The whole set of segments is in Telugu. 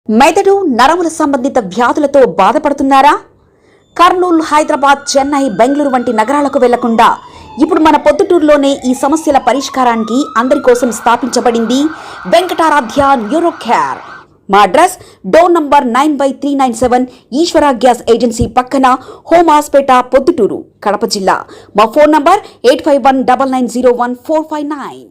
మెదడు నరముల సంబంధిత వ్యాధులతో బాధపడుతున్నారా? కర్నూలు, హైదరాబాద్, చెన్నై, బెంగళూరు వంటి నగరాలకు వెళ్లకుండా ఇప్పుడు మన పొద్దుటూరులోనే ఈ సమస్యల పరిష్కారానికి అందరి కోసం స్థాపించబడింది వెంకటారాధ్య న్యూరో కేర్. మా అడ్రస్ డోర్ నంబర్ 9/397 ఈశ్వర గ్యాస్ ఏజెన్సీ పక్కన, హోమాస్పేట, పొద్దుటూరు, కడప జిల్లా. మా ఫోన్ నంబర్ 8519901459.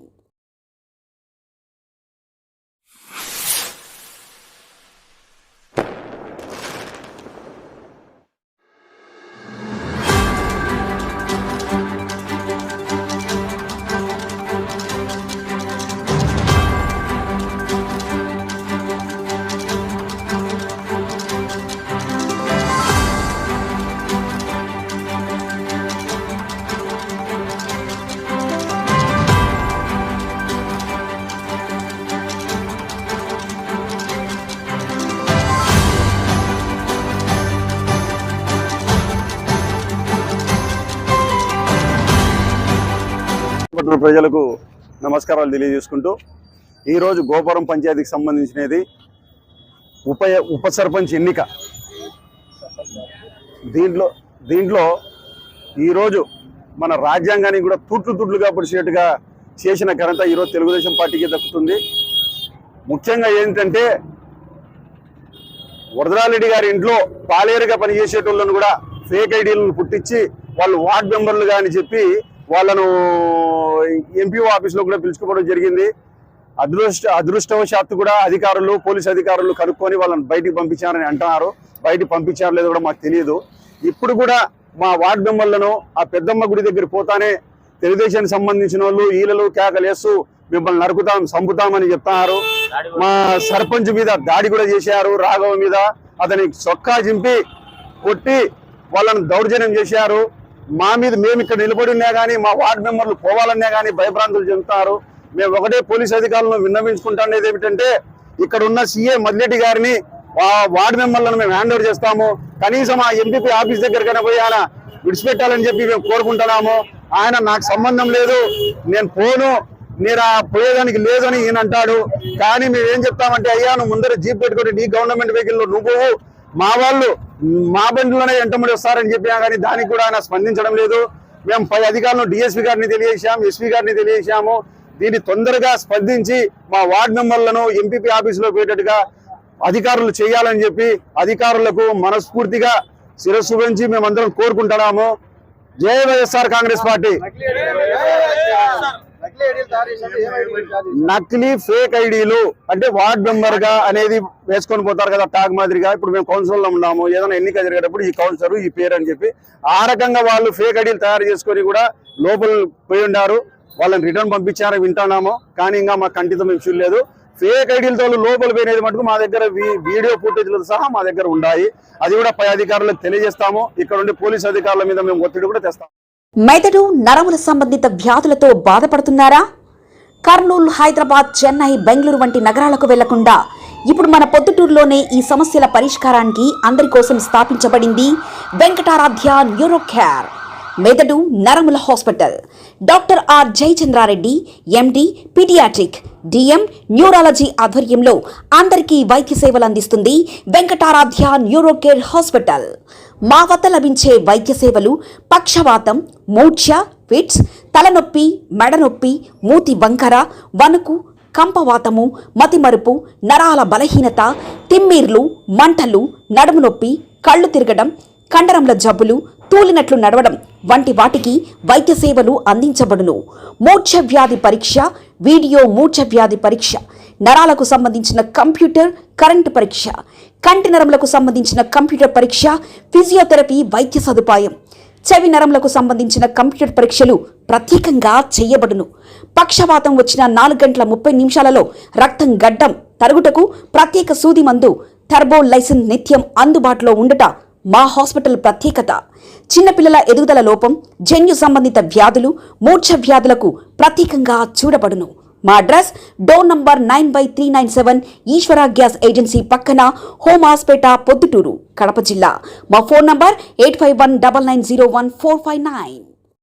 ప్రజలకు నమస్కారాలు తెలియజేసుకుంటూ ఈరోజు గోపురం పంచాయతీకి సంబంధించినది ఉప సర్పంచ్ ఎన్నిక. దీంట్లో ఈరోజు మన రాజ్యాంగానికి కూడా తుట్లుగా పొడిచేట్టుగా చేసిన ఘనత ఈరోజు తెలుగుదేశం పార్టీకి దక్కుతుంది. ముఖ్యంగా ఏంటంటే వరదరారెడ్డి గారి ఇంట్లో పాలేరుగా పనిచేసేటోళ్ళను కూడా ఫేక్ ఐడీలను పుట్టించి వాళ్ళు వార్డు మెంబర్లుగా అని చెప్పి వాళ్ళను ఎంపీఓ ఆఫీస్లో కూడా పిలుచుకోవడం జరిగింది. అదృష్టవశాత్తు కూడా అధికారులు, పోలీసు అధికారులు కనుక్కొని వాళ్ళని బయటికి పంపించారని అంటున్నారు. బయటికి పంపించారో లేదో కూడా మాకు తెలియదు. ఇప్పుడు కూడా మా వార్డు మెంబర్లను ఆ పెద్దమ్మ గుడి దగ్గర పోతానే తెలుగుదేశానికి సంబంధించిన వాళ్ళు ఈలలు కేకలేస్తూ మిమ్మల్ని నరుకుతాం, చంపుతామని చెప్తున్నారు. మా సర్పంచ్ మీద దాడి కూడా చేశారు. రాఘవ మీద అతని చొక్కా చింపి కొట్టి వాళ్ళను దౌర్జన్యం చేశారు. మేము ఇక్కడ నిలబడి ఉన్నా కానీ మా వార్డు మెంబర్లు పోవాలన్నా కానీ భయభ్రాంతులు చెందుతారు. మేము ఒకటే పోలీసు అధికారులను విన్నవించుకుంటానేది ఏమిటంటే ఇక్కడ ఉన్న సీఏ మద్లెడ్డి గారిని వార్డు మెంబర్లను మేము హ్యాండ్ ఓవర్ చేస్తాము. కనీసం ఆ ఎంపీపీ ఆఫీస్ దగ్గరకైనా పోయి ఆయన విడిచిపెట్టాలని చెప్పి మేము కోరుకుంటున్నాము. ఆయన నాకు సంబంధం లేదు, నేను పోను, నేను పోయేదానికి లేదని ఈయన అంటాడు. కానీ మేమేం చెప్తామంటే, అయ్యా నువ్వు ముందర జీప్ పెట్టుకొని నీ గవర్నమెంట్ వెహికల్లో నువ్వు మా వాళ్ళు మా బండిలోనే ఎంటముడి వస్తారని చెప్పినా కానీ దానికి కూడా ఆయన స్పందించడం లేదు. మేము పై అధికారులను డిఎస్పీ గారిని తెలియజేశాము, ఎస్పీ గారిని తెలియజేశాము. దీన్ని తొందరగా స్పందించి మా వార్డు మెంబర్లను ఎంపీపీ ఆఫీసులో పోయేటట్టుగా అధికారులు చేయాలని చెప్పి అధికారులకు మనస్ఫూర్తిగా శిరస్సు వంచి మేమందరం కోరుకుంటున్నాము. జై వైఎస్ఆర్ కాంగ్రెస్ పార్టీ. నకిలీ ఫేక్ ఐడీలు అంటే వార్డ్ మెంబర్ గా అనేది వేసుకొని పోతారు కదా టాగ్ మాదిరిగా. ఇప్పుడు మేము కౌన్సిల్ లో ఉన్నాము, ఏదైనా ఎన్నిక జరిగేటప్పుడు ఈ కౌన్సిలర్ ఈ పేరు అని చెప్పి ఆ రకంగా వాళ్ళు ఫేక్ ఐడీలు తయారు చేసుకొని కూడా లోపల పోయి ఉన్నారు. వాళ్ళని రిటర్న్ పంపించారని వింటున్నాము. కానీ ఇంకా మా కంటితో మేము చూడలేదు. ఫేక్ ఐడీలతో లోపల పోయినది మటుకు మా దగ్గర వీడియో ఫుటేజ్లతో సహా మా దగ్గర ఉన్నాయి. అది కూడా పై అధికారులకు తెలియజేస్తాము. ఇక్కడ ఉండే పోలీసు అధికారుల మీద మేము ఒత్తిడి కూడా తెస్తాము. మెదడు నరముల సంబంధిత వ్యాధులతో బాధపడుతున్నారా? కర్నూలు, హైదరాబాద్, చెన్నై, బెంగళూరు వంటి నగరాలకు వెళ్లకుండా ఇప్పుడు మన పొద్దుటూరులోనే ఈ సమస్యల పరిష్కారానికి అందరి కోసం స్థాపించబడింది వెంకటారాధ్య న్యూరో కేర్. మెదడు నరముల hospital. Doctor R Jayachandra Reddy, MD, paediatric, DM, neurology ఆధ్వర్యంలో అందరికీ వైద్య సేవలు అందిస్తుంది వెంకటారాధ్య న్యూరో కేర్ హాస్పిటల్. మా వద్ద లభించే వైద్య సేవలు పక్షవాతం, మూర్ఛ, ఫిట్స్, తలనొప్పి, మెడనొప్పి, మూతి వంకర, వణుకు, కంపవాతము, మతిమరుపు, నరాల బలహీనత, తిమ్మిర్లు, మంటలు, నడుము నొప్పి, కళ్ళు తిరగడం, కండరంల జబ్బులు, తూలినట్లు నడవడం వంటి వాటికి వైద్య సేవలు అందించబడును. మూర్ఛ వ్యాధి పరీక్ష, వీడియో మూర్ఛ వ్యాధి పరీక్ష, నరాలకు సంబంధించిన కంప్యూటర్ కరెంటు పరీక్ష, కంటి నరములకు సంబంధించిన కంప్యూటర్ పరీక్ష, ఫిజియోథెరపీ వైద్య సదుపాయం, చెవి నరములకు సంబంధించిన కంప్యూటర్ పరీక్షలు ప్రత్యేకంగా చేయబడును. పక్షవాతం వచ్చిన 4 గంటల 30 నిమిషాలలో రక్తం గడ్డం తరుగుటకు ప్రత్యేక సూది మందు థర్బోలైసిన్ నిత్యం అందుబాటులో ఉండుట మా హాస్పిటల్ ప్రత్యేకత. చిన్నపిల్లల ఎదుగుదల లోపం, జన్యు సంబంధిత వ్యాధులు, మూర్ఛ వ్యాధులకు ప్రత్యేకంగా చూడబడును. మా అడ్రస్ డోర్ నంబర్ 9/397 ఈశ్వర గ్యాస్ ఏజెన్సీ పక్కన, హోమాస్పేట, పొద్దుటూరు, కడప జిల్లా. మా ఫోన్ నంబర్ 8519901459.